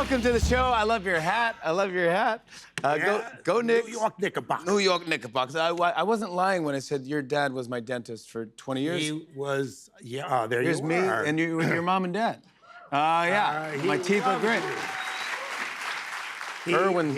welcome to the show. I love your hat. I love your hat. Go Knicks. New York Knickerbockers. New York Knickerbockers. I wasn't lying when I said your dad was my dentist for 20 years. He was, yeah, there Here's you me are. and your mom and dad. Yeah, my teeth look great. Erwin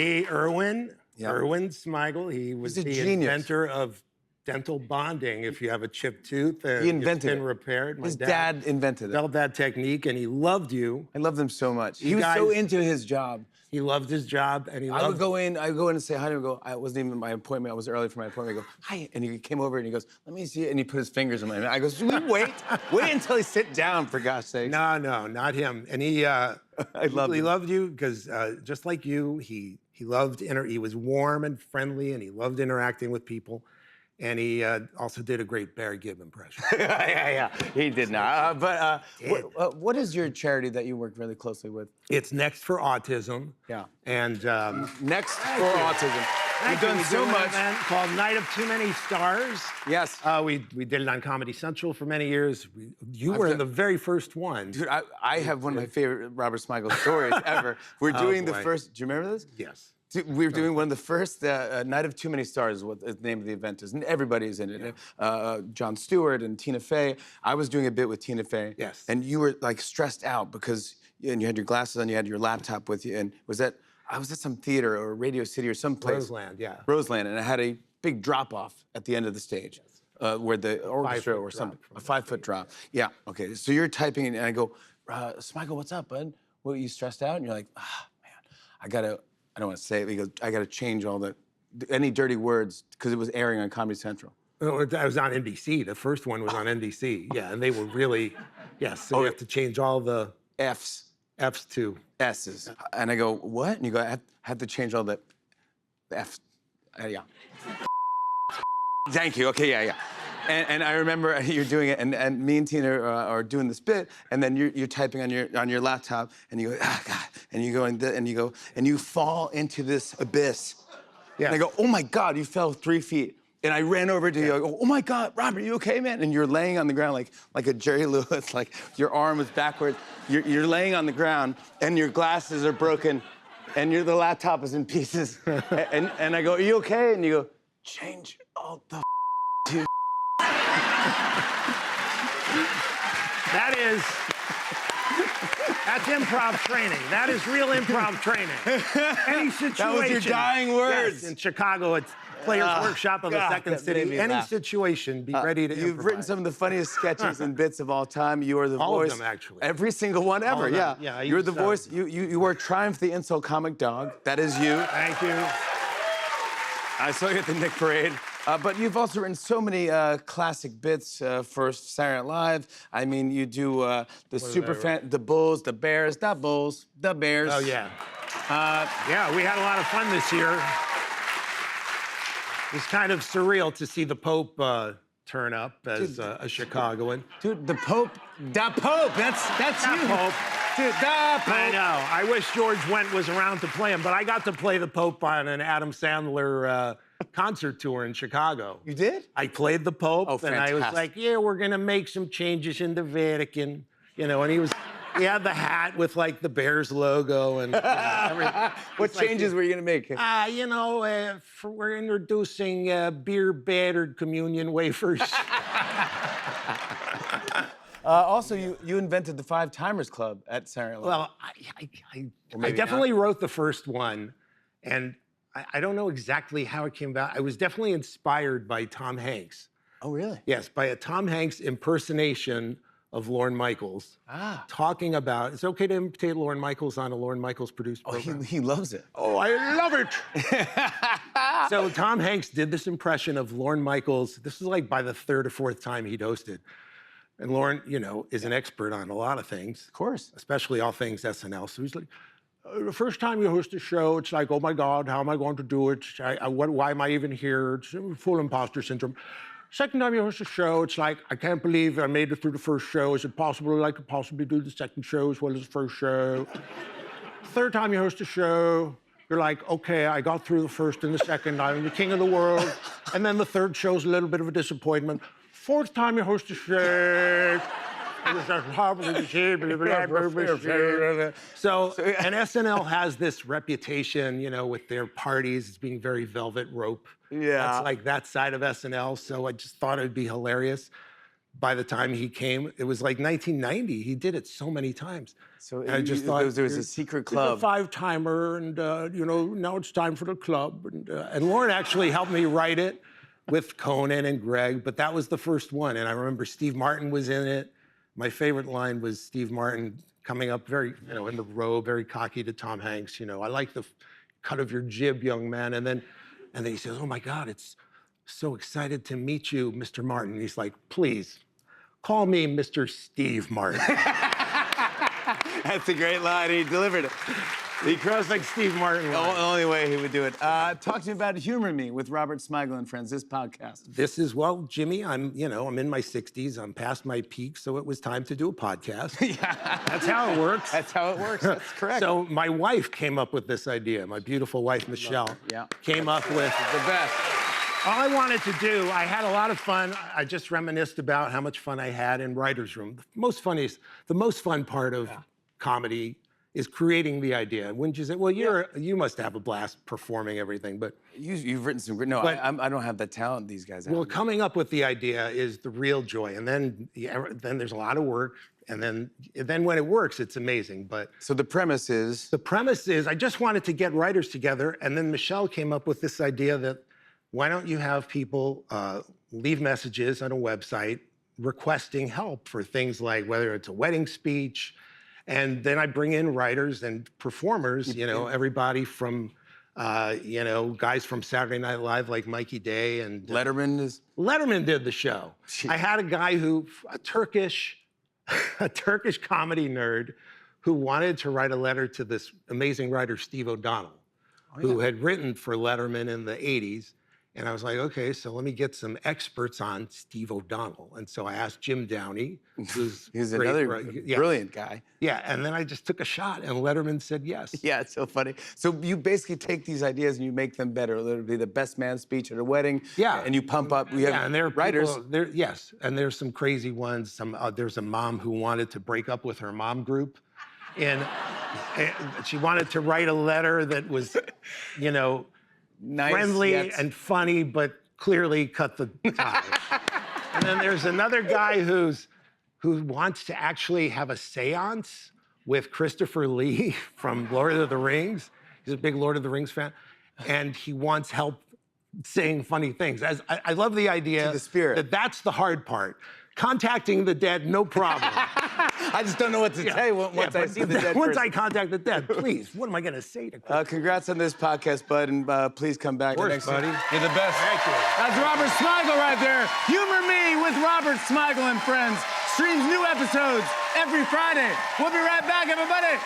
Yeah. Smigel. He was He's a the genius. inventor of dental bonding. If you have a chipped tooth and He it's invented been it. repaired. His dad invented it. developed that technique, and he loved you. I loved him so much. You He was so guys- into his job. He loved his job, and he I loved. would go in and say hi to him. Go. I wasn't even my appointment. I was early for my appointment. I go hi, and he came over and he goes, "Let me see it." And he put his fingers in my mouth. I go, "Should we wait? Wait until he sit down, for gosh sake." No, not him. And he, I love he him. loved you because just like you, he loved he was warm and friendly, and he loved interacting with people. And he also did a great Barry Gibb impression. yeah, he did not. What is your charity that you work really closely with? It's Next for Autism. Yeah. And Next for Autism. You've done so much. Called Night of Too Many Stars. Yes. We did it on Comedy Central for many years. You were in the very first one. Dude, I have one of my favorite Robert Smigel stories ever. We're doing the boy. first. Do you remember this? Yes. Dude, we were doing one of the first Night of Too Many Stars is what the name of the event is, and everybody's in it. Jon Stewart and Tina Fey. I was doing a bit with Tina Fey. Yes. And you were like stressed out because and you had your glasses on, you had your laptop with you, and I was at some theater or Radio City or some place. Roseland, yeah. Roseland, and I had a big drop off at the end of the stage. Where the orchestra 5-foot or something, drop a 5-foot drop. Yeah, okay. So you're typing in, and I go, Smigel, what's up, bud? What, you stressed out? And you're like, man, I don't want to say it. He goes, I got to change any dirty words because it was airing on Comedy Central. Oh, I was on NBC. The first one was on NBC. Yeah, and they were really, yes. So you have to change all the F's to S's. And I go, what? And you go, I have to change all the F. Yeah. Thank you. Okay, yeah. And I remember you're doing it, and me and Tina are doing this bit, and then you're typing on your laptop, and you go, God, and you go, and you fall into this abyss. Yeah. And I go, oh my God, you fell 3 feet. And I ran over to you, I go, oh my God, Robert, you okay, man? And you're laying on the ground like a Jerry Lewis, like your arm is backwards. You're laying on the ground, and your glasses are broken, and the laptop is in pieces. and I go, are you okay? And you go, change all the to. That's improv training. That is real improv training. Any situation. That was your dying words. Yes, in Chicago, it's Players Workshop of the God, Second that City. made me Any laugh. situation, be ready to You've improvise. written some of the funniest sketches and bits of all time. You are the All of voice. them, actually. Every single one All ever, of yeah. them. Yeah, I You're the used, voice. You are Triumph the Insult Comic Dog. That is you. Thank you. I saw you at the Nick Parade. But you've also written so many classic bits for Saturday Night Live. I mean, you do the Superfan, the Bulls, the Bears, the Bulls, the Bears. Oh, yeah. Yeah, we had a lot of fun this year. It was kind of surreal to see the Pope turn up as a Chicagoan. Dude, the Pope, that's you. Pope. Dude, the Pope. I know. I wish George Wendt was around to play him, but I got to play the Pope on an Adam Sandler concert tour in Chicago. You did? I played the Pope, Oh, and I was fantastic. like, yeah, we're going to make some changes in the Vatican. You know, and he had the hat with, like, the Bears logo and everything. What changes were you going to make? You know, we're introducing beer-battered communion wafers. Also, you invented the Five Timers Club at Saturday Night Live. Well, I maybe definitely wrote the first one, and I don't know exactly how it came about. I was definitely inspired by Tom Hanks. Oh, really? Yes, by a Tom Hanks impersonation of Lorne Michaels. Talking about, it's okay to imitate Lorne Michaels on a Lorne Michaels produced program. He loves it. Oh, I love it. So Tom Hanks did this impression of Lorne Michaels. This was like by the third or fourth time he'd hosted. And Lorne, you know, is an expert on a lot of things. Of course. Especially all things SNL. So he's like, the first time you host a show, it's like, oh my God, how am I going to do it? Why am I even here? It's full imposter syndrome. Second time you host a show, it's like, I can't believe I made it through the first show. Is it possible I could possibly do the second show as well as the first show? Third time you host a show, you're like, okay, I got through the first and the second. I'm the king of the world. And then the third show's a little bit of a disappointment. Fourth time you host a show, So, and SNL has this reputation, you know, with their parties as being very velvet rope. Yeah. That's like that side of SNL. So I just thought it'd be hilarious. By the time he came, it was like 1990. He did it so many times. So And I just thought there was a secret It's a club. 5-timer, and you know, now it's time for the club. And Lauren actually helped me write it with Conan and Greg, but that was the first one. And I remember Steve Martin was in it. My favorite line was Steve Martin coming up very, you know, in the robe, very cocky to Tom Hanks. You know, I like the cut of your jib, young man. And then he says, "Oh my God, it's so excited to meet you, Mr. Martin." And he's like, "Please, call me Mr. Steve Martin." That's a great line. He delivered it. He crushed Like Steve Martin. the line. only way he would do it. Talk to me about Humor Me with Robert Smigel and Friends, this podcast. This is, well, Jimmy, I'm in my 60s. I'm past my peak, so it was time to do a podcast. Yeah. That's how it works. That's how it works. That's correct. So my wife came up with this idea. My beautiful wife, Michelle, Yeah. came up with the best. all I wanted to do. I had a lot of fun. I just reminisced about how much fun I had in writer's room. The most fun part of comedy is creating the idea. Wouldn't you say? Well, you must have a blast performing everything, but You've written some great. No, But- I don't have the talent these guys have. well, coming up with the idea is the real joy, and then there's a lot of work, and then when it works, it's amazing. But So the premise is. the premise is, I just wanted to get writers together, and then Michelle came up with this idea that why don't you have people leave messages on a website requesting help for things like whether it's a wedding speech, and then I bring in writers and performers, you know, everybody from, you know, guys from Saturday Night Live like Mikey Day and Letterman is. Letterman did the show. I had a guy a Turkish comedy nerd who wanted to write a letter to this amazing writer, Steve O'Donnell, who had written for Letterman in the 80s. And I was like, okay, so let me get some experts on Steve O'Donnell. And so I asked Jim Downey, who's He's great, another right? Yeah. brilliant guy. Yeah, and then I just took a shot, and Letterman said yes. Yeah, it's so funny. So you basically take these ideas and you make them better. Literally, the best man speech at a wedding. Yeah. And you pump up. We have Yeah, and there are writers. Yes, and there's some crazy ones. There's a mom who wanted to break up with her mom group, and she wanted to write a letter that was, you know, Nice, friendly yet- and funny, but clearly cut the tie. And then there's another guy who wants to actually have a seance with Christopher Lee from Lord of the Rings. He's a big Lord of the Rings fan, and he wants help saying funny things. I love the idea To the spirit. that's the hard part. Contacting the dead, no problem. I just don't know what to say once I but see the dead once person. I contact the dead, please, what am I going to say to Chris? Congrats on this podcast, bud, and please come back Of course, next buddy. year. You're the best. Thank you. That's Robert Smigel right there. Humor Me with Robert Smigel and Friends. Streams new episodes every Friday. We'll be right back, everybody.